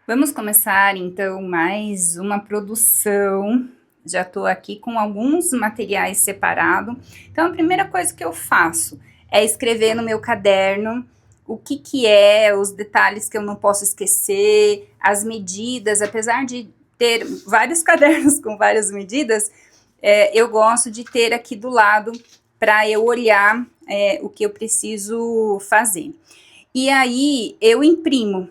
Vamos começar então mais uma produção. Já estou aqui com alguns materiais separados. Então a primeira coisa que eu faço é escrever no meu caderno o que é, os detalhes que eu não posso esquecer, as medidas. Apesar de ter vários cadernos com várias medidas, eu gosto de ter aqui do lado para eu olhar o que eu preciso fazer. E aí eu imprimo.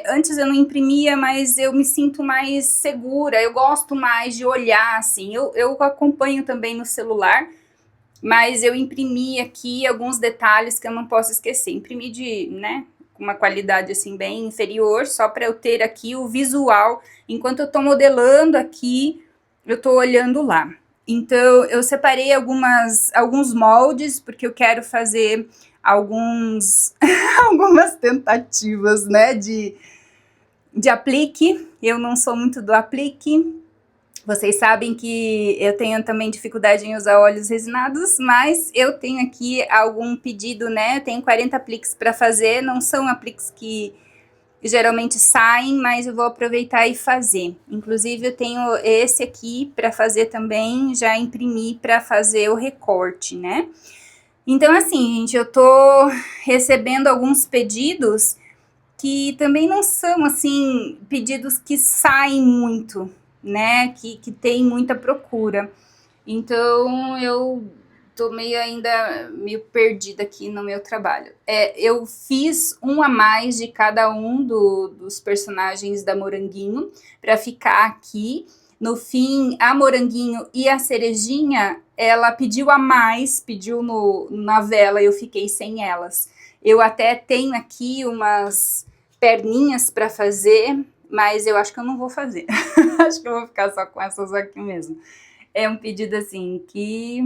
Antes eu não imprimia, mas eu me sinto mais segura, eu gosto mais de olhar, assim. Eu acompanho também no celular, mas eu imprimi aqui alguns detalhes que eu não posso esquecer. Imprimi de, né, com uma qualidade assim bem inferior, só para eu ter aqui o visual. Enquanto eu estou modelando aqui, eu estou olhando lá. Então, eu separei alguns moldes, porque eu quero fazer algumas tentativas, né, de aplique. Eu não sou muito do aplique. Vocês sabem que eu tenho também dificuldade em usar óleos resinados, mas eu tenho aqui algum pedido, né? Eu tenho 40 apliques para fazer, não são apliques que geralmente saem, mas eu vou aproveitar e fazer. Inclusive, eu tenho esse aqui para fazer também, já imprimi para fazer o recorte, né? Então, assim, gente, eu tô recebendo alguns pedidos que também não são, assim, pedidos que saem muito, né? Que tem muita procura. Então, eu tô meio perdida aqui no meu trabalho. Eu fiz um a mais de cada um dos personagens da Moranguinho para ficar aqui. No fim, a Moranguinho e a Cerejinha, ela pediu a mais, pediu na vela, eu fiquei sem elas. Eu até tenho aqui umas perninhas para fazer, mas eu acho que eu não vou fazer. Acho que eu vou ficar só com essas aqui mesmo. É um pedido assim que,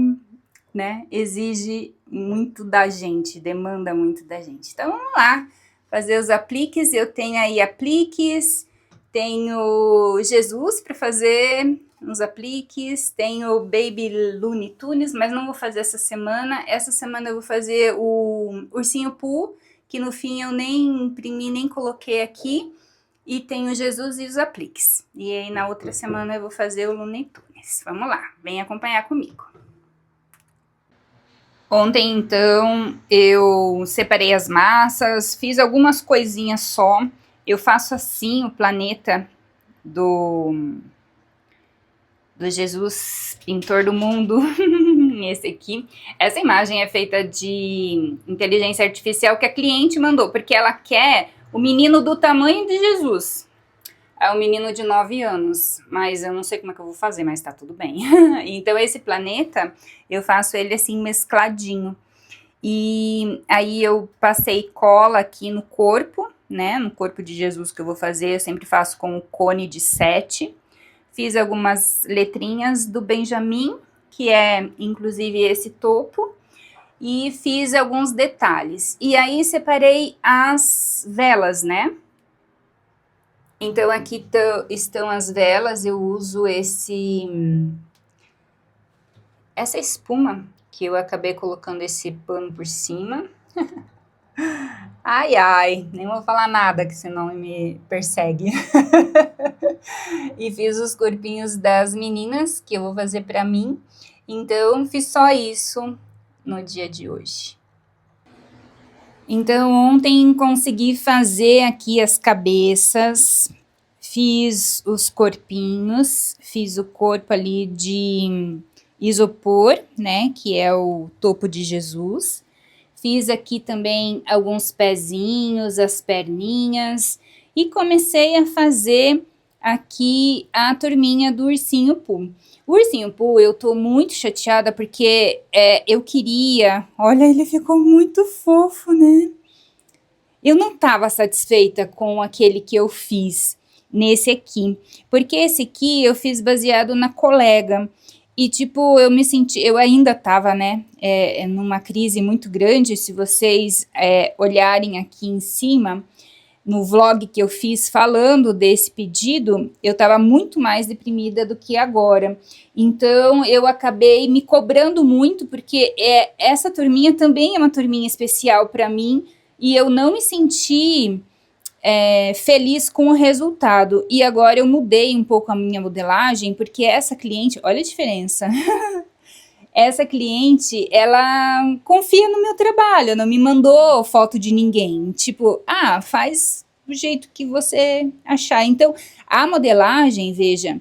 né, exige muito da gente, demanda muito da gente. Então vamos lá, fazer os apliques. Eu tenho aí apliques, tenho Jesus para fazer uns apliques, tenho Baby Looney Tunes, mas não vou fazer essa semana. Essa semana eu vou fazer o Ursinho Pooh, que no fim eu nem imprimi, nem coloquei aqui. E tenho Jesus e os apliques. E aí na outra semana eu vou fazer o Looney Tunes. Vamos lá, vem acompanhar comigo. Ontem, então, eu separei as massas, fiz algumas coisinhas só. Eu faço assim o planeta do Jesus, pintor do mundo. Esse aqui. Essa imagem é feita de inteligência artificial que a cliente mandou, porque ela quer o menino do tamanho de Jesus. É um menino de 9 anos, mas eu não sei como é que eu vou fazer, mas tá tudo bem. Então esse planeta, eu faço ele assim mescladinho. E aí eu passei cola aqui no corpo, né, no corpo de Jesus que eu vou fazer, eu sempre faço com o cone de 7. Fiz algumas letrinhas do Benjamin, que é inclusive esse topo, e fiz alguns detalhes. E aí separei as velas, né? Então aqui estão as velas, eu uso essa espuma que eu acabei colocando esse pano por cima. Ai, ai, nem vou falar nada que senão me persegue. E fiz os corpinhos das meninas que eu vou fazer pra mim. Então fiz só isso no dia de hoje. Então ontem consegui fazer aqui as cabeças, fiz os corpinhos, fiz o corpo ali de isopor, né, que é o topo de Jesus. Fiz aqui também alguns pezinhos, as perninhas e comecei a fazer aqui a turminha do Ursinho Pooh. O Ursinho Pooh, eu tô muito chateada porque eu queria... Olha, ele ficou muito fofo, né? Eu não estava satisfeita com aquele que eu fiz nesse aqui, porque esse aqui eu fiz baseado na colega. E, tipo, eu me senti... Eu ainda tava, né, numa crise muito grande. Se vocês olharem aqui em cima, no vlog que eu fiz falando desse pedido, eu tava muito mais deprimida do que agora. Então, eu acabei me cobrando muito, porque essa turminha também é uma turminha especial para mim, e eu não me senti feliz com o resultado. E agora eu mudei um pouco a minha modelagem, porque essa cliente, olha a diferença. Essa cliente, ela confia no meu trabalho, não me mandou foto de ninguém. Tipo, faz do jeito que você achar. Então, a modelagem, veja,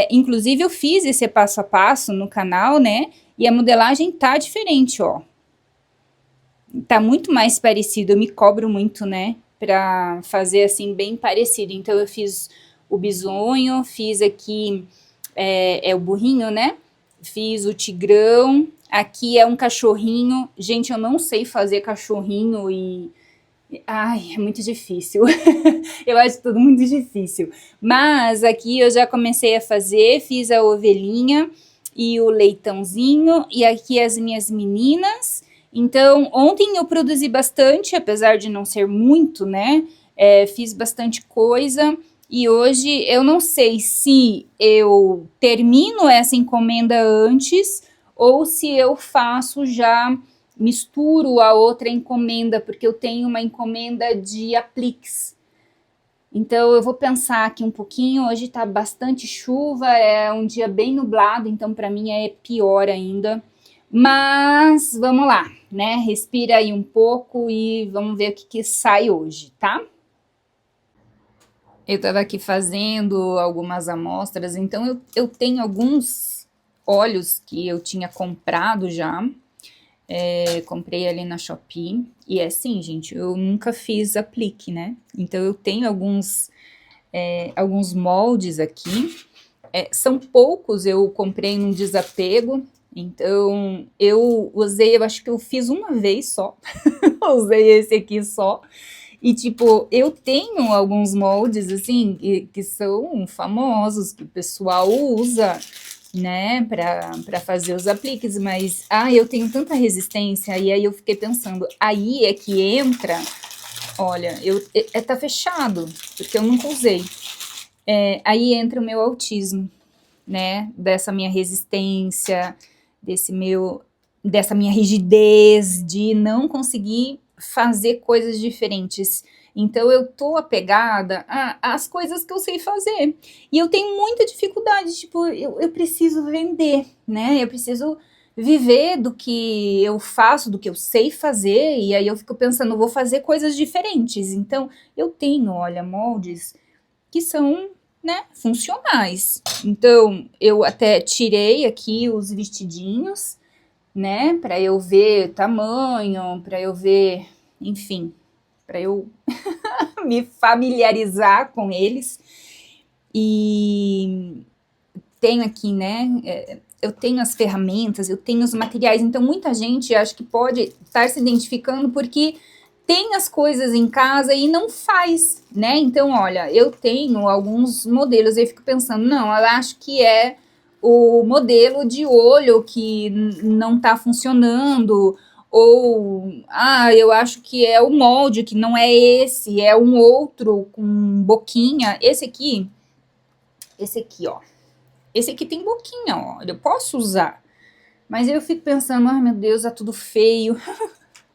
inclusive eu fiz esse passo a passo no canal, né? E a modelagem tá diferente, ó. Tá muito mais parecido, eu me cobro muito, né? Pra fazer assim, bem parecido. Então, eu fiz o bisonho, fiz aqui, o burrinho, né? Fiz o tigrão, aqui é um cachorrinho. Gente, eu não sei fazer cachorrinho e... Ai, é muito difícil. Eu acho tudo muito difícil. Mas aqui eu já comecei a fazer, fiz a ovelhinha e o leitãozinho, e aqui as minhas meninas. Então, ontem eu produzi bastante, apesar de não ser muito, né? Fiz bastante coisa. E hoje eu não sei se eu termino essa encomenda antes ou se eu faço já, misturo a outra encomenda, porque eu tenho uma encomenda de apliques. Então eu vou pensar aqui um pouquinho. Hoje tá bastante chuva, é um dia bem nublado, então para mim é pior ainda. Mas vamos lá, né? Respira aí um pouco e vamos ver o que sai hoje, tá? Eu estava aqui fazendo algumas amostras, então eu tenho alguns óleos que eu tinha comprado já. Comprei ali na Shopee. E assim, gente, eu nunca fiz aplique, né? Então eu tenho alguns moldes aqui. São poucos, eu comprei num desapego. Então eu usei, eu acho que eu fiz uma vez só. Usei esse aqui só. E, tipo, eu tenho alguns moldes, assim, que são famosos, que o pessoal usa, né, pra fazer os apliques, mas, eu tenho tanta resistência, e aí eu fiquei pensando, aí é que entra, olha, tá fechado, porque eu nunca usei. Aí entra o meu autismo, né, dessa minha resistência, dessa minha rigidez de não conseguir fazer coisas diferentes. Então eu tô apegada às coisas que eu sei fazer. E eu tenho muita dificuldade, tipo, eu preciso vender, né? Eu preciso viver do que eu faço, do que eu sei fazer, e aí eu fico pensando, vou fazer coisas diferentes. Então eu tenho, olha, moldes que são, né, funcionais. Então eu até tirei aqui os vestidinhos, né, para eu ver tamanho, para eu ver, enfim, para eu me familiarizar com eles. E tenho aqui, né, eu tenho as ferramentas, eu tenho os materiais, então muita gente acho que pode estar se identificando porque tem as coisas em casa e não faz, né? Então, olha, eu tenho alguns modelos, eu fico pensando, não, eu acho que é o modelo de olho que não tá funcionando, ou, eu acho que é o molde que não é esse, é um outro com boquinha. Esse aqui, ó, esse aqui tem boquinha, ó, eu posso usar, mas eu fico pensando, meu Deus, tá tudo feio,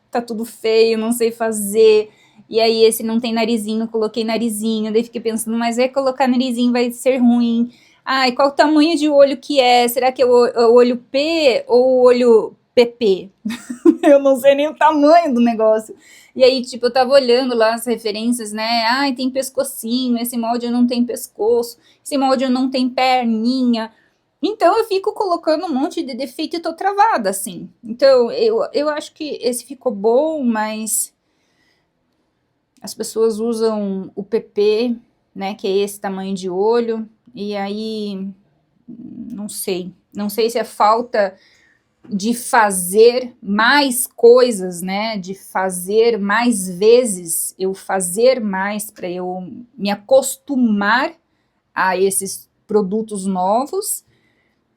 tá tudo feio, não sei fazer. E aí esse não tem narizinho, coloquei narizinho, daí fiquei pensando, mas colocar narizinho vai ser ruim. E qual o tamanho de olho que é? Será que é o olho P ou o olho PP? Eu não sei nem o tamanho do negócio. E aí, tipo, eu tava olhando lá as referências, né? Tem pescocinho, esse molde não tem pescoço, esse molde não tem perninha. Então eu fico colocando um monte de defeito e tô travada, assim. Então eu acho que esse ficou bom, mas as pessoas usam o PP, né, que é esse tamanho de olho, e aí não sei se é falta de fazer mais coisas, né, de fazer mais vezes, eu fazer mais para eu me acostumar a esses produtos novos,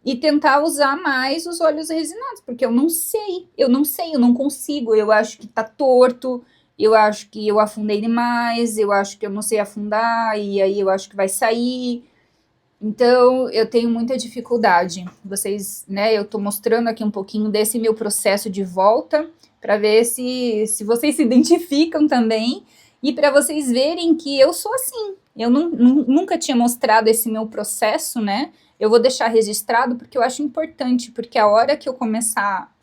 e tentar usar mais os óleos resinados, porque eu não sei, eu não consigo, eu acho que tá torto, eu acho que eu afundei demais, eu acho que eu não sei afundar, e aí eu acho que vai sair. Então, eu tenho muita dificuldade. Vocês, né, eu tô mostrando aqui um pouquinho desse meu processo de volta, para ver se vocês se identificam também, E para vocês verem que eu sou assim. Eu nunca tinha mostrado esse meu processo, né? Eu vou deixar registrado porque eu acho importante, porque a hora que eu começar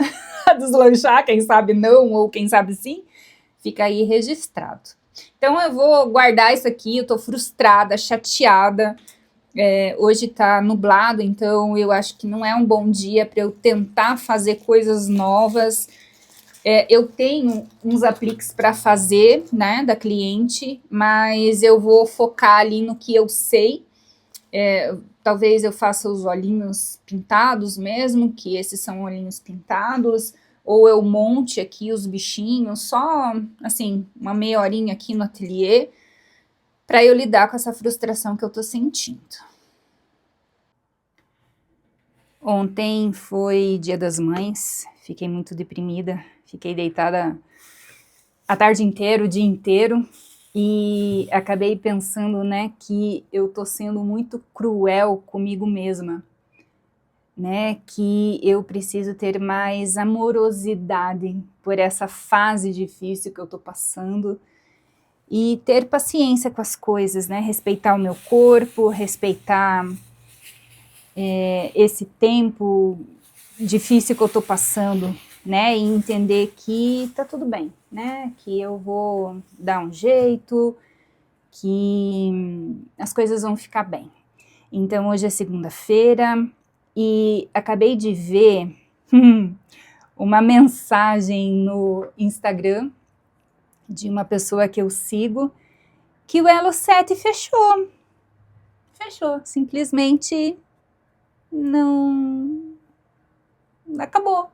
a deslanchar, quem sabe não, ou quem sabe sim, fica aí registrado. Então eu vou guardar isso aqui, eu tô frustrada, chateada. Hoje tá nublado, então eu acho que não é um bom dia para eu tentar fazer coisas novas. Eu tenho uns apliques para fazer, né, da cliente, mas eu vou focar ali no que eu sei. Talvez eu faça os olhinhos pintados mesmo, que esses são olhinhos pintados, ou eu monte aqui os bichinhos, só assim, uma meia horinha aqui no ateliê, para eu lidar com essa frustração que eu tô sentindo. Ontem foi Dia das Mães, fiquei muito deprimida, fiquei deitada a tarde inteira, o dia inteiro, e acabei pensando, né, que eu tô sendo muito cruel comigo mesma, né, que eu preciso ter mais amorosidade por essa fase difícil que eu tô passando e ter paciência com as coisas, né, respeitar o meu corpo, respeitar esse tempo difícil que eu tô passando, né, e entender que tá tudo bem, né, que eu vou dar um jeito, que as coisas vão ficar bem. Então hoje é segunda-feira e acabei de ver uma mensagem no Instagram de uma pessoa que eu sigo que o Elo 7 fechou. Fechou, simplesmente não acabou.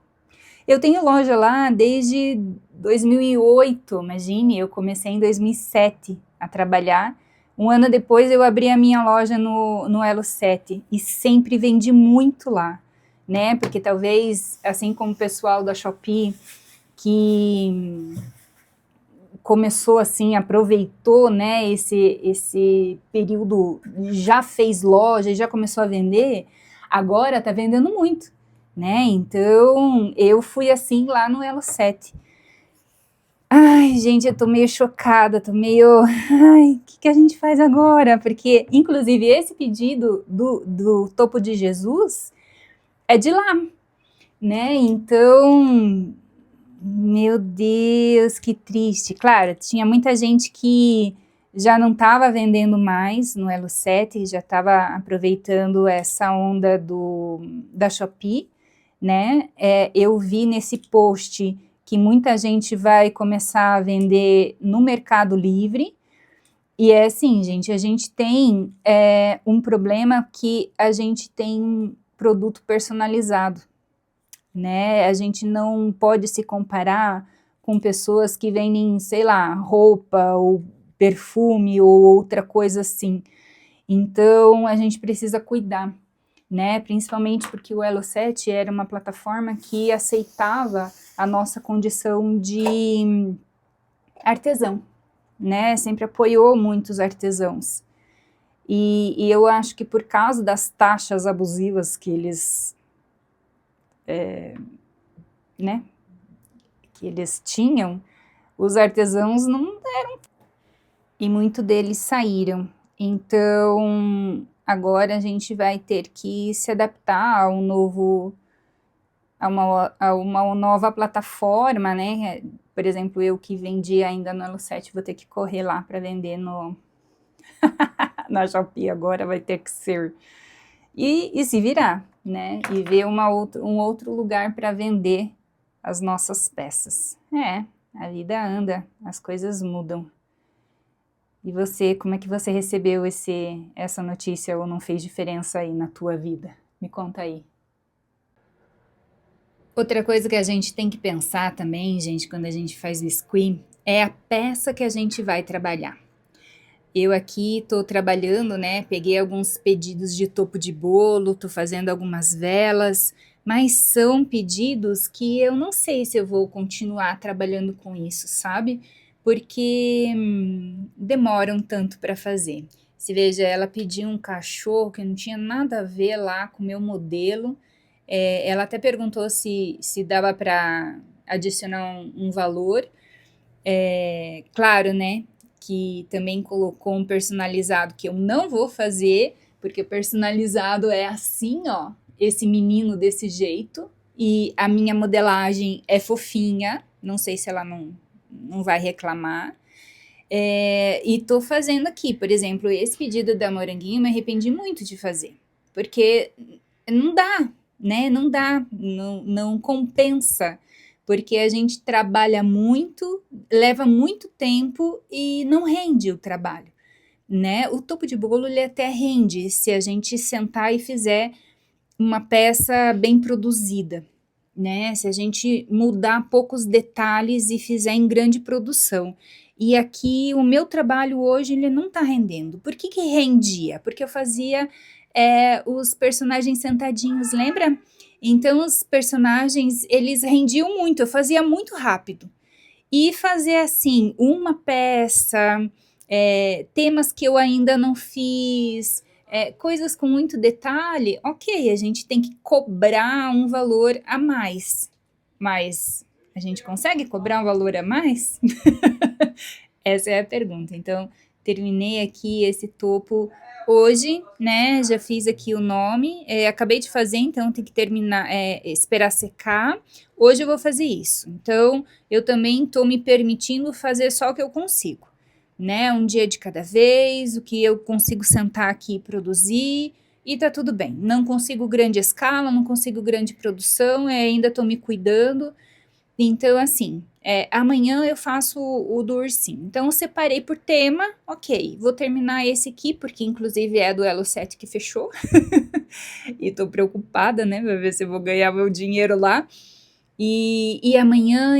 Eu tenho loja lá desde 2008, imagine, eu comecei em 2007 a trabalhar. Um ano depois eu abri a minha loja no Elo 7 e sempre vendi muito lá, né? Porque talvez, assim como o pessoal da Shopee, que começou assim, aproveitou, né, esse período, já fez loja, já começou a vender, agora tá vendendo muito, né? Então, eu fui assim lá no Elo 7. Ai, gente, eu tô meio chocada, tô meio... Ai, o que a gente faz agora? Porque, inclusive, esse pedido do Topo de Jesus é de lá, né? Então, meu Deus, que triste. Claro, tinha muita gente que já não estava vendendo mais no Elo 7, já estava aproveitando essa onda da Shopee, né? Eu vi nesse post que muita gente vai começar a vender no Mercado Livre. E é assim, gente, a gente tem um problema que a gente tem produto personalizado, né? A gente não pode se comparar com pessoas que vendem, sei lá, roupa ou perfume ou outra coisa assim. Então, a gente precisa cuidar, né? Principalmente porque o Elo 7 era uma plataforma que aceitava a nossa condição de artesão, né? Sempre apoiou muitos artesãos. E eu acho que por causa das taxas abusivas que eles, né, que eles tinham, os artesãos não deram, e muitos deles saíram. Então, agora a gente vai ter que se adaptar a uma nova plataforma, né? Por exemplo, eu que vendi ainda no Elo 7, vou ter que correr lá para vender na Shopee agora, vai ter que ser. E se virar, né? E ver um outro lugar para vender as nossas peças. A vida anda, as coisas mudam. E você, como é que você recebeu essa notícia ou não fez diferença aí na tua vida? Me conta aí. Outra coisa que a gente tem que pensar também, gente, quando a gente faz biscuit, é a peça que a gente vai trabalhar. Eu aqui tô trabalhando, né? Peguei alguns pedidos de topo de bolo, tô fazendo algumas velas, mas são pedidos que eu não sei se eu vou continuar trabalhando com isso, sabe? Porque demoram tanto para fazer. Se veja, ela pediu um cachorro que não tinha nada a ver lá com o meu modelo. Ela até perguntou se dava para adicionar um valor. Claro, né? que também colocou um personalizado que eu não vou fazer, porque o personalizado é assim, ó, esse menino desse jeito, e a minha modelagem é fofinha, não sei se ela não vai reclamar. E tô fazendo aqui, por exemplo, esse pedido da Moranguinho, me arrependi muito de fazer, porque não dá, né? Não dá, não compensa, porque a gente trabalha muito, leva muito tempo e não rende o trabalho, né? O topo de bolo ele até rende se a gente sentar e fizer uma peça bem produzida, né? Se a gente mudar poucos detalhes e fizer em grande produção. E aqui o meu trabalho hoje ele não tá rendendo. Por que rendia? Porque eu fazia os personagens sentadinhos, lembra? Então os personagens eles rendiam muito, eu fazia muito rápido. E fazer assim, uma peça, temas que eu ainda não fiz, coisas com muito detalhe, ok, a gente tem que cobrar um valor a mais. Mas a gente consegue cobrar um valor a mais? Essa é a pergunta. Então, terminei aqui esse topo hoje, né? Já fiz aqui o nome, acabei de fazer, então tem que terminar, esperar secar. Hoje eu vou fazer isso. Então, eu também estou me permitindo fazer só o que eu consigo, né? Um dia de cada vez, o que eu consigo sentar aqui e produzir, e tá tudo bem. Não consigo grande escala, não consigo grande produção, ainda tô me cuidando. Então, assim, amanhã eu faço o do ursinho. Então, eu separei por tema, ok. Vou terminar esse aqui, porque inclusive é do Elo 7 que fechou. E tô preocupada, né? Pra ver se eu vou ganhar meu dinheiro lá. E amanhã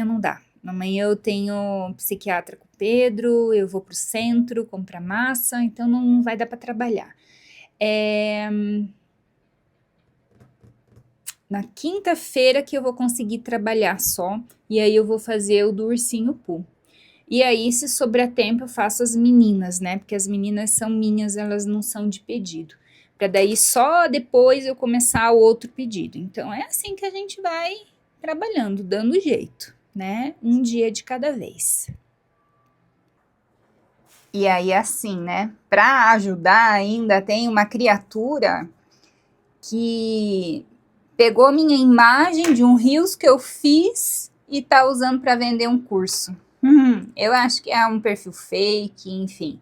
não dá. Amanhã eu tenho psiquiatra com o Pedro, eu vou pro centro comprar massa, então não vai dar para trabalhar. Na quinta-feira que eu vou conseguir trabalhar só, e aí eu vou fazer o do ursinho Pooh. E aí, se sobrar tempo, eu faço as meninas, né? Porque as meninas são minhas, elas não são de pedido. Para daí só depois eu começar o outro pedido. Então, é assim que a gente vai trabalhando, dando jeito, né? Um dia de cada vez. E aí, assim, né? Para ajudar ainda, tem uma criatura que pegou minha imagem de um Reels que eu fiz e tá usando para vender um curso. Eu acho que é um perfil fake, enfim.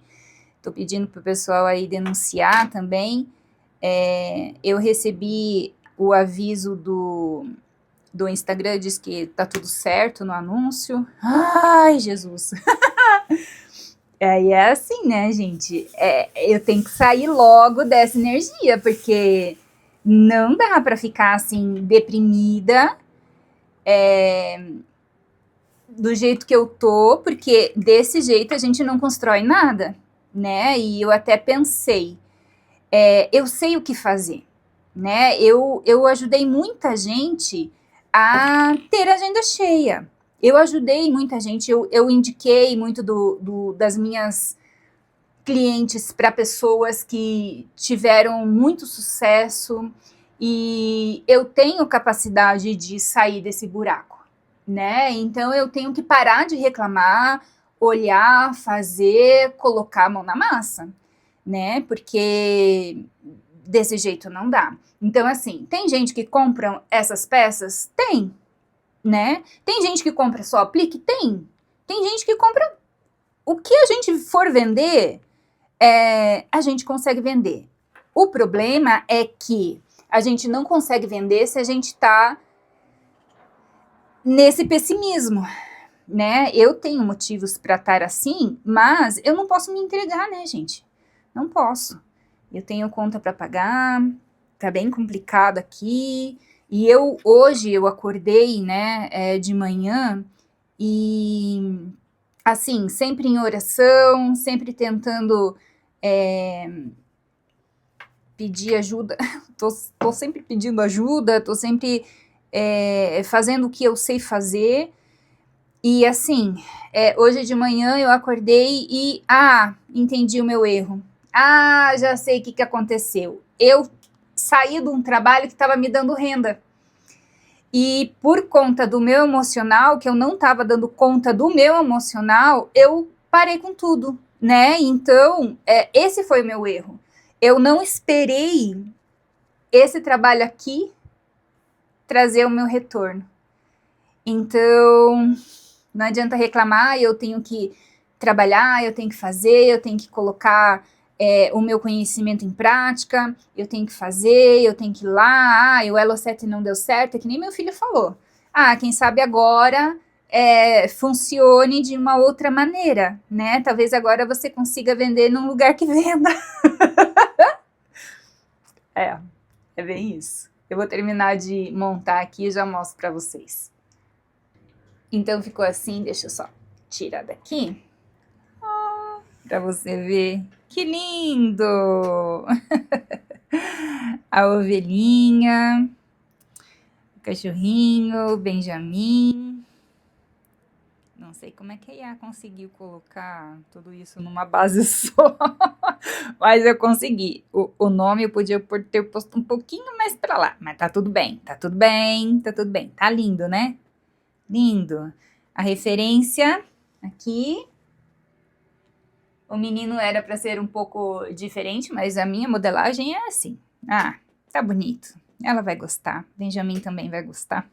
Tô pedindo pro pessoal aí denunciar também. Eu recebi o aviso do Instagram, diz que tá tudo certo no anúncio. Ai, Jesus! Aí é assim, né, gente? Eu tenho que sair logo dessa energia, porque não dá pra ficar assim, deprimida, do jeito que eu tô, porque desse jeito a gente não constrói nada, né? E eu até pensei, eu sei o que fazer, né? Eu ajudei muita gente a ter agenda cheia. Eu ajudei muita gente, eu indiquei muito das minhas clientes para pessoas que tiveram muito sucesso e eu tenho capacidade de sair desse buraco, né? Então eu tenho que parar de reclamar, olhar, fazer, colocar a mão na massa, né? Porque desse jeito não dá. Então, assim, tem gente que compra essas peças? Tem, né? Tem gente que compra só aplique? Tem. Tem gente que compra o que a gente for vender, a gente consegue vender. O problema é que a gente não consegue vender se a gente tá nesse pessimismo, né? Eu tenho motivos para estar assim, mas eu não posso me entregar, né, gente? Não posso. Eu tenho conta para pagar, tá bem complicado aqui. E hoje eu acordei, né, de manhã e assim, sempre em oração, sempre tentando pedir ajuda. Tô sempre pedindo ajuda, tô sempre fazendo o que eu sei fazer. E assim, hoje de manhã eu acordei e, entendi o meu erro. Já sei o que aconteceu. Eu saí de um trabalho que estava me dando renda. E por conta do meu emocional, que eu não estava dando conta do meu emocional, eu parei com tudo, né? Então, esse foi o meu erro. Eu não esperei esse trabalho aqui trazer o meu retorno. Então, não adianta reclamar, eu tenho que trabalhar, eu tenho que fazer, eu tenho que colocar o meu conhecimento em prática, eu tenho que fazer, eu tenho que ir lá, o Elo 7 não deu certo, é que nem meu filho falou. Quem sabe agora funcione de uma outra maneira, né? Talvez agora você consiga vender num lugar que venda. É bem isso. Eu vou terminar de montar aqui e já mostro pra vocês. Então ficou assim, deixa eu só tirar daqui. Pra você ver. Que lindo! A ovelhinha, o cachorrinho, o Benjamin. Não sei como é que a Iá conseguiu colocar tudo isso numa base só, mas eu consegui. O nome eu podia ter posto um pouquinho mais pra lá, mas tá tudo bem, tá tudo bem, tá tudo bem. Tá lindo, né? Lindo. A referência aqui. O menino era para ser um pouco diferente, mas a minha modelagem é assim. Tá bonito. Ela vai gostar. Benjamin também vai gostar.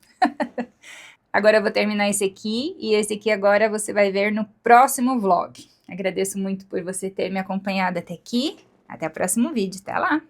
Agora eu vou terminar esse aqui, e esse aqui agora você vai ver no próximo vlog. Agradeço muito por você ter me acompanhado até aqui. Até o próximo vídeo. Até lá!